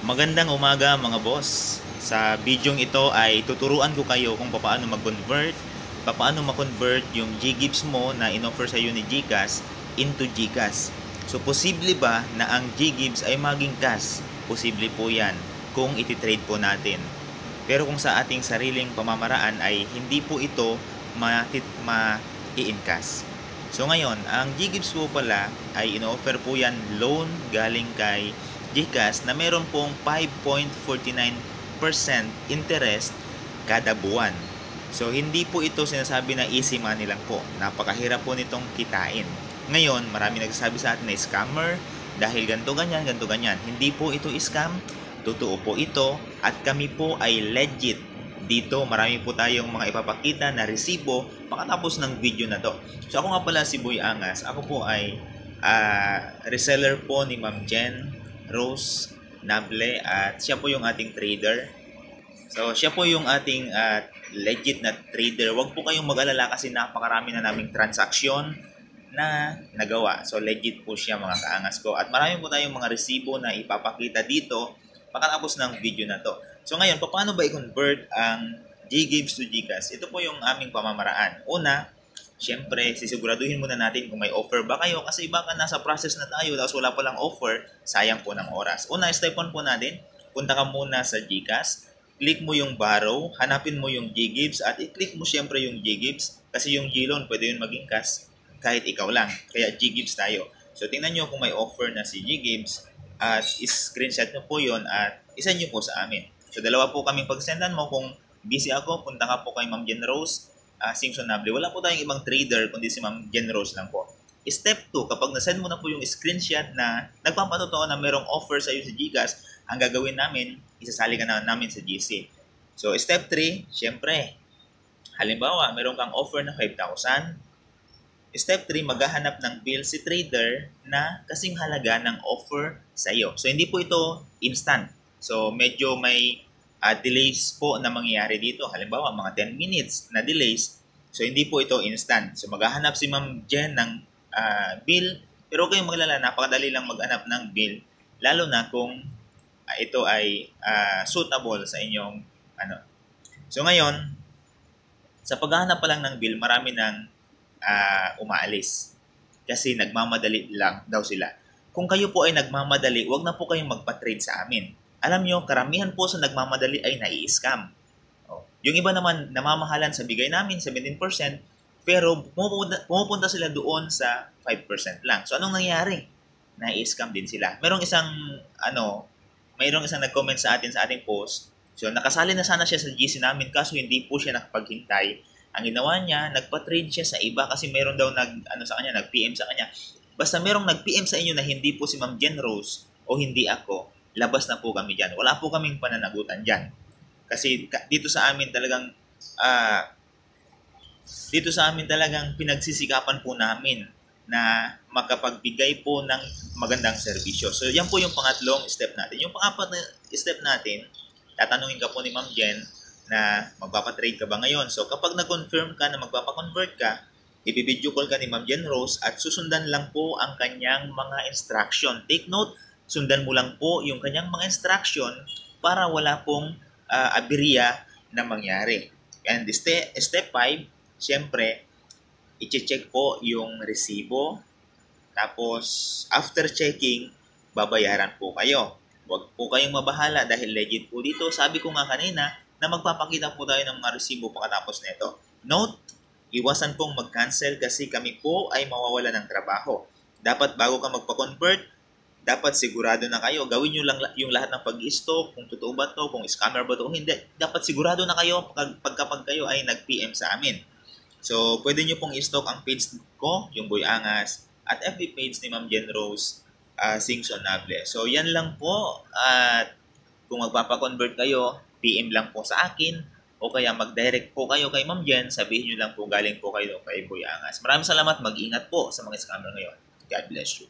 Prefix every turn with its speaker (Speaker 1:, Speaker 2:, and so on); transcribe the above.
Speaker 1: Magandang umaga mga boss. Sa bidyong ito ay tuturuan ko kayo kung paano mag-convert, paano ma-convert yung GGives mo na inoffer sa iyo ni GCash into GCash. So posible ba na ang GGives ay maging cash? Posible po yan kung iti-trade po natin. Pero kung sa ating sariling pamamaraan ay hindi po ito ma-i-encash. So ngayon, ang GGives po pala ay ino-offer po yan loan galing kay GCash na meron pong 5.49% interest kada buwan. So hindi po ito sinasabi na easy money lang po. Napakahirap po nitong kitain. Ngayon, marami nagsasabi sa atin na scammer dahil ganito ganyan, ganito ganyan. Hindi po ito scam. Totoo po ito at kami po ay legit. Dito marami po tayong mga ipapakita na resibo pagkatapos ng video na to. So ako nga pala si Boy Angas. Ako po ay reseller po ni Ma'am Jen Rose Nable at siya po yung ating trader. So siya po yung ating legit na trader. Huwag po kayong mag-alala kasi napakarami na naming transaksyon na nagawa. So legit po siya mga kaangas ko. At marami po tayong mga resibo na ipapakita dito pagkatapos ng video na to. So ngayon, paano ba i-convert ang GGives to GCash? Ito po yung aming pamamaraan. Una, siyempre, sisiguraduhin muna natin kung may offer ba kayo kasi baka nasa process na tayo tapos wala pa lang offer, sayang po ng oras. Una, step 1 po natin, punta ka muna sa GCash, click mo yung borrow, hanapin mo yung GGives at i-click mo siyempre yung GGives kasi yung G-loan pwede yun maging cash kahit ikaw lang. Kaya GGives tayo. So tingnan nyo kung may offer na si GGives at screenshot nyo po yun at isa nyo po sa amin. So dalawa po kaming pag-sendan mo. Kung busy ako, punta ka po kay Ma'am Jen Rose Simpson Nable. Wala po tayong ibang trader kundi si Ma'am Jen Rose lang po. Step 2, kapag nasend mo na po yung screenshot na nagpapatotoo na merong offer sa iyo sa GCash, ang gagawin namin, isasali ka na namin sa GC. So step 3, syempre, halimbawa, meron kang offer na 5,000. Step 3, maghahanap ng bill si trader na kasing halaga ng offer sa iyo. So hindi po ito instant. So medyo may delays po na mangyayari dito. Halimbawa, mga 10 minutes na delays. So, hindi po ito instant. So, maghahanap si Ma'am Jen ng bill. Pero huwag kayong maglala, napakadali lang maghanap ng bill. Lalo na kung ito ay suitable sa inyong ano. So, ngayon, sa paghahanap pa lang ng bill, marami nang umaalis. Kasi nagmamadali lang daw sila. Kung kayo po ay nagmamadali, huwag na po kayong magpa-trade sa amin. Alam nyo, karamihan po sa nagmamadali ay nai-scam. Yung iba naman, namamahalan sa bigay namin, 17%, pero pumupunta sila doon sa 5% lang. So, anong nangyari? Nai-scam din sila. Mayroong isang nag-comment sa atin sa ating post. So, nakasali na sana siya sa GC namin, kaso hindi po siya nakapaghintay. Ang ginawa niya, nagpa-trade siya sa iba kasi mayroon daw nag-PM sa kanya. Basta mayroong nag-PM sa inyo na hindi po si Ma'am Jen Rose o hindi ako, labas na po kami dyan. Wala po kaming pananagutan dyan. Kasi dito sa amin talagang pinagsisikapan po namin na makapagbigay po ng magandang serbisyo. So, yan po yung pangatlong step natin. Yung pangapat na step natin, tatanungin ka po ni Ma'am Jen na magpapatrade ka ba ngayon. So, kapag na-confirm ka na magpapakonvert ka, ibibideo call ka ni Ma'am Jen Rose at susundan lang po ang kanyang mga instruction. Take note, sundan mo lang po yung kanyang mga instruction para wala pong aberya na mangyari. And step 5, siyempre, i-check po yung resibo. Tapos, after checking, babayaran po kayo. Huwag po kayong mabahala dahil legit po dito. Sabi ko nga kanina na magpapakita po tayo ng mga resibo pagkatapos nito. Note, iwasan pong mag-cancel kasi kami po ay mawawala ng trabaho. Dapat bago ka magpa-convert, dapat sigurado na kayo. Gawin nyo lang yung lahat ng pag-i-stock, kung totoo ba to, kung scammer ba to, o hindi. Dapat sigurado na kayo kapag kayo ay nag-PM sa amin. So, pwede nyo pong i-stock ang page ko, yung Boy Angas, at FB page ni Ma'am Jen Rose Simpson Nable. So, yan lang po. At kung magpapakonvert kayo, PM lang po sa akin, o kaya mag-direct po kayo kay Ma'am Jen, sabihin nyo lang po galing po kayo kay Boy Angas. Maraming salamat, mag-ingat po sa mga scammer ngayon. God bless you.